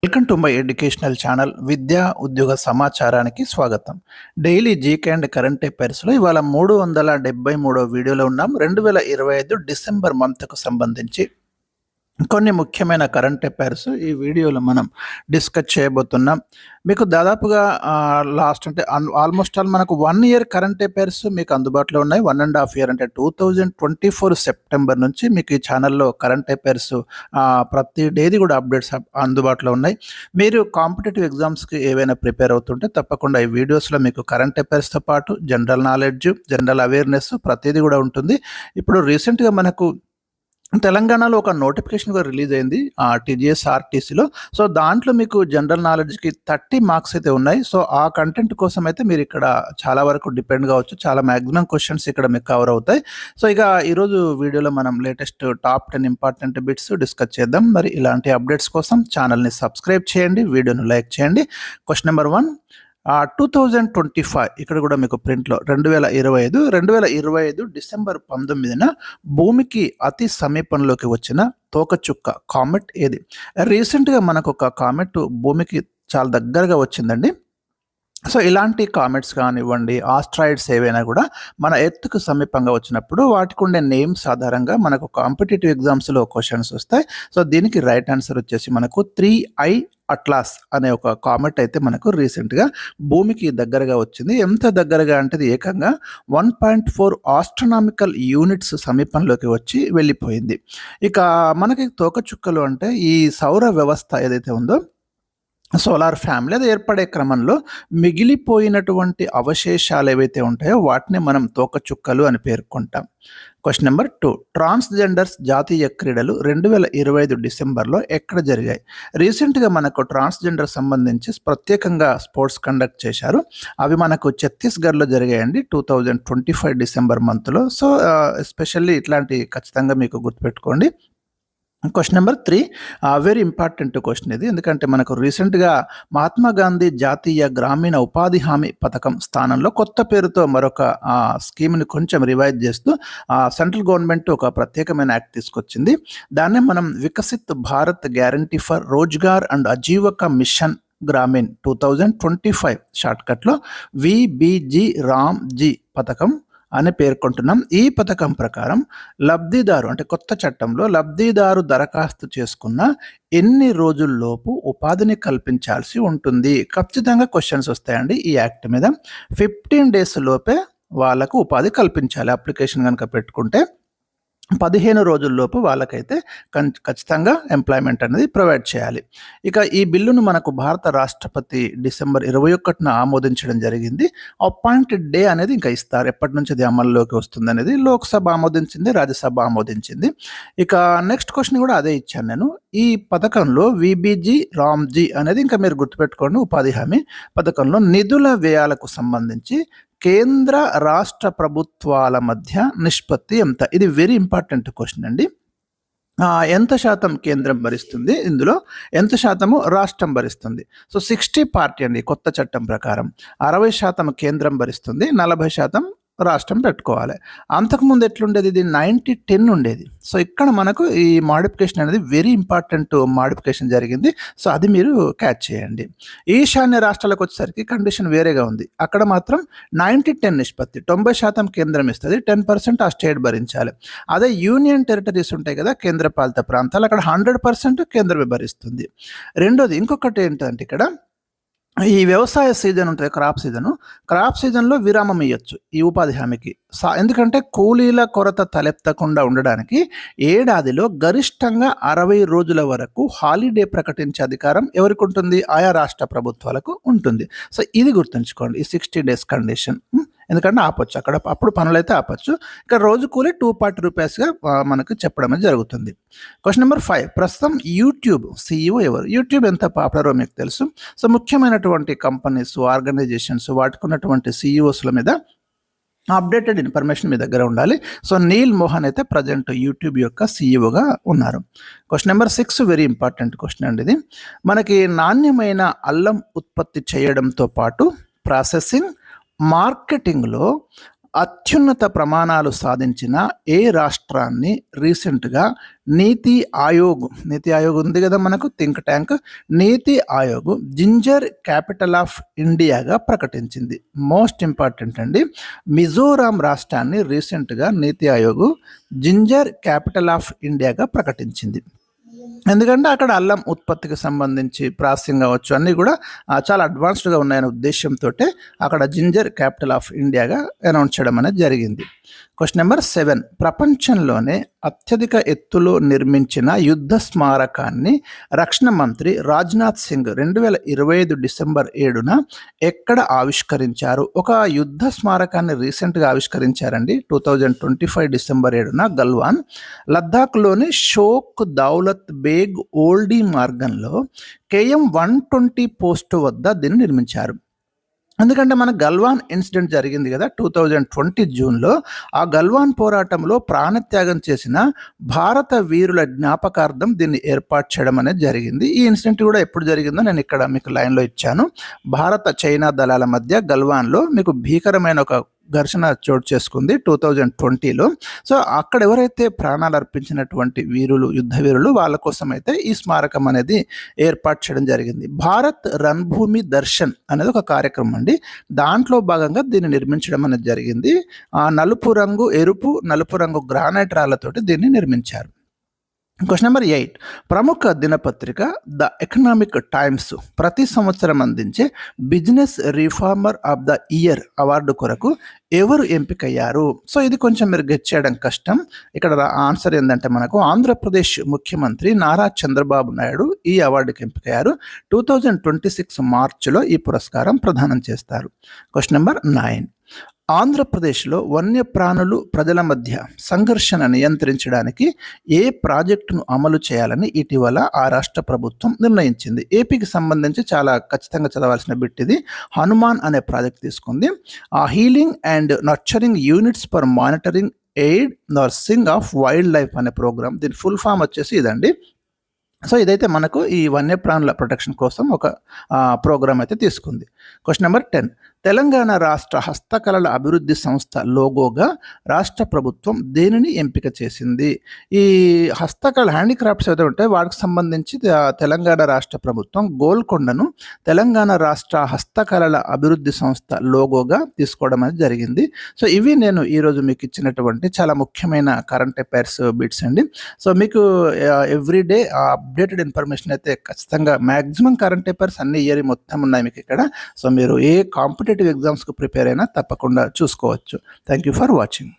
Welcome to my educational channel విద్యా ఉద్యోగ సమాచారానికి స్వాగతం. డైలీ జీకే అండ్ కరెంట్ అఫైర్స్లో ఇవాళ 373 వీడియోలో ఉన్నాం. 2025 డిసెంబర్ మంత్కు సంబంధించి కొన్ని ముఖ్యమైన కరెంట్ అఫైర్స్ ఈ వీడియోలో మనం డిస్కస్ చేయబోతున్నాం. మీకు దాదాపుగా లాస్ట్ అంటే ఆల్మోస్ట్ ఆల్ మనకు 1 ఇయర్ కరెంట్ అఫైర్స్ మీకు అందుబాటులో ఉన్నాయి. 1.5 ఇయర్ అంటే 2024 సెప్టెంబర్ నుంచి మీకు ఈ ఛానల్లో కరెంట్ అఫైర్స్ ప్రతి డేది కూడా అప్డేట్స్ అందుబాటులో ఉన్నాయి. మీరు కాంపిటేటివ్ ఎగ్జామ్స్కి ఏవైనా ప్రిపేర్ అవుతుంటే తప్పకుండా ఈ వీడియోస్లో మీకు కరెంట్ అఫైర్స్తో పాటు జనరల్ నాలెడ్జ్, జనరల్ అవేర్నెస్ ప్రతిదీ కూడా ఉంటుంది. ఇప్పుడు రీసెంట్గా మనకు తెలంగాణలో ఒక నోటిఫికేషన్ కూడా రిలీజ్ అయింది టీజీఎస్ ఆర్టీసీలో. సో దాంట్లో మీకు జనరల్ నాలెడ్జ్కి 30 మార్క్స్ అయితే ఉన్నాయి. సో ఆ కంటెంట్ కోసం అయితే మీరు ఇక్కడ చాలా వరకు డిపెండ్ కావచ్చు. చాలా మ్యాక్సిమం క్వశ్చన్స్ ఇక్కడ మీకు కవర్ అవుతాయి. సో ఇక ఈరోజు వీడియోలో మనం latest top 10 important bits discuss చేద్దాం. మరి ఇలాంటి అప్డేట్స్ కోసం ఛానల్ని సబ్స్క్రైబ్ చేయండి, వీడియోను లైక్ చేయండి. క్వశ్చన్ నెంబర్ 1, 2025 ఇక్కడ కూడా మీకు ప్రింట్లో 2025 డిసెంబర్ 19న భూమికి అతి సమీపంలోకి వచ్చిన తోకచుక్క కామెట్ ఏది? రీసెంట్గా మనకు ఒక కామెట్ భూమికి చాలా దగ్గరగా వచ్చిందండి. సో ఇలాంటి కామెట్స్ కానివ్వండి, ఆస్ట్రాయిడ్స్ ఏవైనా కూడా మన ఎర్త్కు సమీపంగా వచ్చినప్పుడు వాటికి ఉండే నేమ్స్ ఆధారంగా మనకు కాంపిటేటివ్ ఎగ్జామ్స్లో క్వశ్చన్స్ వస్తాయి. సో దీనికి రైట్ ఆన్సర్ వచ్చేసి మనకు 3I అట్లాస్ అనే ఒక కామెట్ అయితే మనకు రీసెంట్గా భూమికి దగ్గరగా వచ్చింది. ఎంత దగ్గరగా అంటే ఏకంగా 1.4 ఆస్ట్రనామికల్ యూనిట్స్ సమీపంలోకి వచ్చి వెళ్ళిపోయింది. ఇక మనకి తోకచుక్కలు అంటే ఈ సౌర వ్యవస్థ ఏదైతే ఉందో, సోలార్ ఫ్యామిలీ అది ఏర్పడే క్రమంలో మిగిలిపోయినటువంటి అవశేషాలు ఏవైతే ఉంటాయో వాటిని మనం తోకచుక్కలు అని పేర్కొంటాం. క్వశ్చన్ నెంబర్ 2, ట్రాన్స్జెండర్స్ జాతీయ క్రీడలు 2025 డిసెంబర్లో ఎక్కడ జరిగాయి? రీసెంట్గా మనకు ట్రాన్స్జెండర్ సంబంధించి ప్రత్యేకంగా స్పోర్ట్స్ కండక్ట్ చేశారు. అవి మనకు ఛత్తీస్గఢ్లో జరిగాయండి 2025 డిసెంబర్ మంత్లో. సో ఎస్పెషల్లీ ఇట్లాంటి ఖచ్చితంగా మీకు గుర్తుపెట్టుకోండి. Question number 3, very important question ఇది. ఎందుకంటే మనకు రీసెంట్గా మహాత్మా గాంధీ జాతీయ గ్రామీణ ఉపాధి హామీ పథకం స్థానంలో కొత్త పేరుతో మరొక స్కీమ్ని కొంచెం రివైజ్ చేస్తూ సెంట్రల్ గవర్నమెంట్ ఒక ప్రత్యేకమైన యాక్ట్ తీసుకొచ్చింది. దాన్నే మనం Viksit Bharat guarantee for Rozgar and Ajeevika mission Gramin 2025 షార్ట్కట్లో విబిజి రామ్జీ పథకం అని పేర్కొంటున్నాం. ఈ పథకం ప్రకారం లబ్ధిదారు అంటే కొత్త చట్టంలో లబ్ధిదారు దరఖాస్తు చేసుకున్న ఎన్ని రోజుల్లోపు ఉపాధిని కల్పించాల్సి ఉంటుంది? ఖచ్చితంగా క్వశ్చన్స్ వస్తాయండి ఈ యాక్ట్ మీద. 15 days లోపే వాళ్ళకు ఉపాధి కల్పించాలి. అప్లికేషన్ కనుక పెట్టుకుంటే 15 రోజుల్లోపు వాళ్ళకైతే ఖచ్చితంగా ఎంప్లాయ్మెంట్ అనేది ప్రొవైడ్ చేయాలి. ఇక ఈ బిల్లును మనకు భారత రాష్ట్రపతి డిసెంబర్ 21న ఆమోదించడం జరిగింది. అపాయింటెడ్ డే అనేది ఇంకా ఇస్తారు, ఎప్పటి నుంచి అది అమల్లోకి వస్తుంది అనేది. లోక్సభ ఆమోదించింది, రాజ్యసభ ఆమోదించింది. ఇక నెక్స్ట్ క్వశ్చన్ కూడా అదే ఇచ్చాను నేను. ఈ పథకంలో విబిజి రామ్జీ అనేది ఇంకా మీరు గుర్తుపెట్టుకోండి, ఉపాధి హామీ పథకంలో నిధుల వ్యయాలకు సంబంధించి కేంద్ర రాష్ట్ర ప్రభుత్వాల మధ్య నిష్పత్తి ఎంత? ఇది వెరీ ఇంపార్టెంట్ క్వశ్చన్ అండి. ఎంత శాతం కేంద్రం భరిస్తుంది, ఇందులో ఎంత శాతము రాష్ట్రం భరిస్తుంది? సో 60-40 అండి కొత్త చట్టం ప్రకారం. 60% కేంద్రం భరిస్తుంది, 40% రాష్ట్రం పెట్టుకోవాలి. అంతకుముందు ఎట్లుండేది? ఇది 90-10 ఉండేది. సో ఇక్కడ మనకు ఈ మాడిఫికేషన్ అనేది వెరీ ఇంపార్టెంట్ మాడిఫికేషన్ జరిగింది. సో అది మీరు క్యాచ్ చేయండి. ఈశాన్య రాష్ట్రాలకు వచ్చేసరికి కండిషన్ వేరేగా ఉంది. అక్కడ మాత్రం 90-10 నిష్పత్తి, 90% కేంద్రం ఇస్తుంది, 10% ఆ స్టేట్ భరించాలి. అదే యూనియన్ టెరిటరీస్ ఉంటాయి కదా, కేంద్ర పాలిత ప్రాంతాలు, అక్కడ 100% కేంద్రమే భరిస్తుంది. రెండోది ఇంకొకటి ఏంటంటే ఇక్కడ ఈ వ్యవసాయ సీజన్ ఉంటుంది, క్రాప్ సీజన్లో విరామం ఇవ్వచ్చు ఈ ఉపాధి హామీకి. ఎందుకంటే కూలీల కొరత తలెత్తకుండా ఉండడానికి ఏడాదిలో గరిష్టంగా 60 రోజుల వరకు హాలిడే ప్రకటించే అధికారం ఎవరికి ఉంటుంది? ఆయా రాష్ట్ర ప్రభుత్వాలకు ఉంటుంది. సో ఇది గుర్తుంచుకోండి, ఈ 60 days కండిషన్. ఎందుకంటే ఆపొచ్చు, అక్కడ అప్పుడు పనులైతే ఆపొచ్చు. ఇక్కడ రోజు కూలి ₹240 మనకు చెప్పడం జరుగుతుంది. క్వశ్చన్ నెంబర్ 5, ప్రస్తుతం యూట్యూబ్ CEO ఎవరు? యూట్యూబ్ ఎంత పాపులరో మీకు తెలుసు. సో ముఖ్యమైనటువంటి కంపెనీస్, ఆర్గనైజేషన్స్ వాటికి ఉన్నటువంటి CEOస్ల మీద అప్డేటెడ్ ఇన్ఫర్మేషన్ మీ దగ్గర ఉండాలి. సో నీల్ మోహన్ అయితే ప్రజెంట్ యూట్యూబ్ యొక్క CEOగా ఉన్నారు. Question number 6, very important question అండి ఇది. మనకి నాణ్యమైన అల్లం ఉత్పత్తి చేయడంతో పాటు ప్రాసెసింగ్, మార్కెటింగ్లో అత్యున్నత ప్రమాణాలు సాధించిన ఏ రాష్ట్రాన్ని రీసెంట్గా నీతి ఆయోగ్ ఉంది కదా మనకు think tank, NITI Aayog ginger capital of ఇండియాగా ప్రకటించింది. మోస్ట్ ఇంపార్టెంట్ అండి, మిజోరాం రాష్ట్రాన్ని రీసెంట్గా నీతి ఆయోగ్ జింజర్ క్యాపిటల్ ఆఫ్ ఇండియాగా ప్రకటించింది. ఎందుకంటే అక్కడ అల్లం ఉత్పత్తికి సంబంధించి ప్రాసెసింగ్ కావచ్చు అన్నీ కూడా చాలా అడ్వాన్స్డ్గా ఉన్నాయనే ఉద్దేశంతో అక్కడ జింజర్ క్యాపిటల్ ఆఫ్ ఇండియాగా అనౌన్స్ చేయడం అనేది జరిగింది. క్వశ్చన్ నెంబర్ 7, ప్రపంచంలోనే అత్యధిక ఎత్తులో నిర్మించిన యుద్ధ స్మారకాన్ని రక్షణ మంత్రి రాజ్నాథ్ సింగ్ 2025 డిసెంబర్ 7న ఎక్కడ ఆవిష్కరించారు? ఒక యుద్ధ స్మారకాన్ని రీసెంట్గా ఆవిష్కరించారండి. 2025 డిసెంబర్ 7న గల్వాన్, లద్దాఖ్లోని షోక్ దౌలత్ బేగ్ ఓల్డీ మార్గంలో KM 120 పోస్టు వద్ద దీన్ని నిర్మించారు. ఎందుకంటే మన గల్వాన్ ఇన్సిడెంట్ జరిగింది కదా 2020 జూన్లో. ఆ గల్వాన్ పోరాటంలో ప్రాణత్యాగం చేసిన భారత వీరుల జ్ఞాపకార్థం దీన్ని ఏర్పాటు చేయడం అనేది జరిగింది. ఈ ఇన్సిడెంట్ కూడా ఎప్పుడు జరిగిందో నేను ఇక్కడ మీకు లైన్లో ఇచ్చాను. భారత చైనా దళాల మధ్య గల్వాన్లో మీకు భీకరమైన ఒక ఘర్షణ చోటు చేసుకుంది 2020లో. సో అక్కడ ఎవరైతే ప్రాణాలు అర్పించినటువంటి యుద్ధ వీరులు వాళ్ళ కోసం అయితే ఈ స్మారకం అనేది ఏర్పాటు చేయడం జరిగింది. భారత్ రణభూమి దర్శన్ అనేది ఒక కార్యక్రమం అండి. దాంట్లో భాగంగా దీన్ని నిర్మించడం అనేది జరిగింది. ఎరుపు నలుపు రంగు గ్రానైట్ రాళ్లతోటి దీన్ని నిర్మించారు. క్వశ్చన్ నెంబర్ 8, ప్రముఖ దినపత్రిక ద ఎకనామిక్ టైమ్స్ ప్రతి సంవత్సరం అందించే business reformer of the year award కొరకు ఎవరు ఎంపికయ్యారు? సో ఇది కొంచెం మీరు గెట్ చేయడం కష్టం. ఇక్కడ ఆన్సర్ ఏంటంటే మనకు ఆంధ్రప్రదేశ్ ముఖ్యమంత్రి నారా చంద్రబాబు నాయుడు ఈ అవార్డుకి ఎంపికయ్యారు. 2026 మార్చిలో ఈ పురస్కారం ప్రదానం చేస్తారు. క్వశ్చన్ నెంబర్ 9, ఆంధ్రప్రదేశ్లో వన్యప్రాణులు ప్రజల మధ్య సంఘర్షణ నియంత్రించడానికి ఏ ప్రాజెక్టును అమలు చేయాలని ఇటీవల ఆ రాష్ట్ర ప్రభుత్వం నిర్ణయించింది. ఏపీకి సంబంధించి చాలా ఖచ్చితంగా చదవాల్సిన బిట్ ఇది. హనుమాన్ అనే ప్రాజెక్ట్ తీసుకుంది. Healing and nurturing units for monitoring aid nursing of wild life అనే ప్రోగ్రామ్, దీని ఫుల్ ఫామ్ వచ్చేసి ఇదండి. సో ఇదైతే మనకు ఈ వన్యప్రాణుల ప్రొటెక్షన్ కోసం ఒక ప్రోగ్రామ్ అయితే తీసుకుంది. క్వశ్చన్ నెంబర్ 10, తెలంగాణ రాష్ట్ర హస్తకళల అభివృద్ధి సంస్థ లోగోగా రాష్ట్ర ప్రభుత్వం దేనిని ఎంపిక చేసింది? ఈ హస్తకళ హ్యాండీక్రాఫ్ట్స్ ఏదైతే ఉంటాయో వాటికి సంబంధించి తెలంగాణ రాష్ట్ర ప్రభుత్వం గోల్కొండను తెలంగాణ రాష్ట్ర హస్తకళల అభివృద్ధి సంస్థ లోగోగా తీసుకోవడం అనేది జరిగింది. సో ఇవి నేను ఈరోజు మీకు ఇచ్చినటువంటి చాలా ముఖ్యమైన కరెంట్ అఫైర్స్ బిట్స్ అండి. సో మీకు ఎవ్రీడే అప్డేటెడ్ ఇన్ఫర్మేషన్ అయితే ఖచ్చితంగా మ్యాక్సిమం కరెంట్ అఫైర్స్ అన్ని ఇయర్ మొత్తం ఉన్నాయి మీకు ఇక్కడ. సో మీరు ఏ కాంపిటేటివ్ ఎగ్జామ్స్కు ప్రిపేర్ అయినా తప్పకుండా చూసుకోవచ్చు. Thank you for watching.